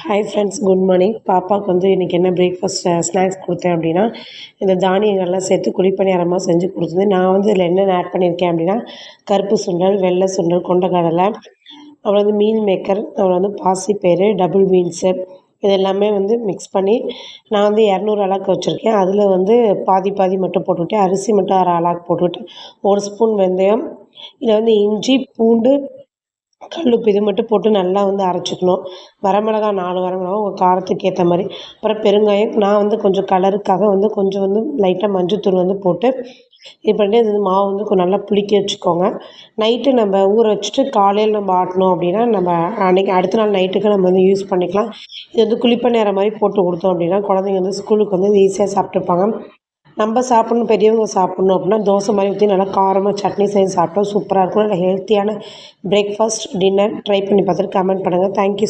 Hi friends, good morning. பாப்பாவுக்கு வந்து இன்றைக்கி என்ன பிரேக்ஃபாஸ்ட் ஸ்நாக்ஸ் கொடுத்தேன் அப்படின்னா, இந்த தானியங்கள்லாம் சேர்த்து குழிப்பணியாரமாக செஞ்சு கொடுத்துருந்தேன். நான் வந்து இதில் என்னென்ன ஆட் பண்ணியிருக்கேன் அப்படின்னா, கருப்பு சுண்டல், வெள்ளை சுண்டல், கொண்டக்கடலை, அப்புறம் வந்து மீல் மேக்கர், அப்புறம் வந்து பாசிப்பயிறு, டபுள் பீன்ஸு, இது எல்லாமே வந்து மிக்ஸ் பண்ணி நான் வந்து 200 அலாக்கு வச்சுருக்கேன். அதில் வந்து பாதி பாதி மட்டும் போட்டுவிட்டேன். அரிசி மட்டும் 1/2 அலாக்கு போட்டுவிட்டு, 1 ஸ்பூன் வெந்தயம், இதில் வந்து இஞ்சி, பூண்டு, கல் உப்பு இது மட்டும் போட்டு நல்லா வந்து அரைச்சிக்கணும். வரமிளகா 4 வரமிளகா உங்கள் காரத்துக்கு ஏற்ற மாதிரி. அப்புறம் பெருங்காயம், நான் வந்து கொஞ்சம் கலருக்காக வந்து கொஞ்சம் வந்து லைட்டாக மஞ்சள்தூள் வந்து போட்டு இது பண்ணிட்டு இது மாவு வந்து நல்லா புளிக்க வச்சுக்கோங்க. நைட்டு நம்ம ஊற வச்சுட்டு காலையில் நம்ம ஆட்டினோம் அப்படின்னா, நம்ம அன்றைக்கி அடுத்த நாள் நைட்டுக்கு நம்ம வந்து யூஸ் பண்ணிக்கலாம். இது வந்து குழிப்பணியாரம் மாதிரி போட்டு கொடுத்தோம் அப்படின்னா, குழந்தைங்க வந்து ஸ்கூலுக்கு வந்து ஈஸியாக சாப்பிட்டுப்பாங்க. நம்ம சாப்பிட்ணும், பெரியவங்க சாப்பிட்ணும் அப்படின்னா, தோசை மாதிரி ஊற்றி நல்லா காரமாக சட்னி செஞ்சு சாப்பிட்டா சூப்பராக இருக்கும். நல்ல ஹெல்த்தியான பிரேக்ஃபாஸ்ட், டின்னர் ட்ரை பண்ணி பார்த்துட்டு கமெண்ட் பண்ணுங்கள். Thank you.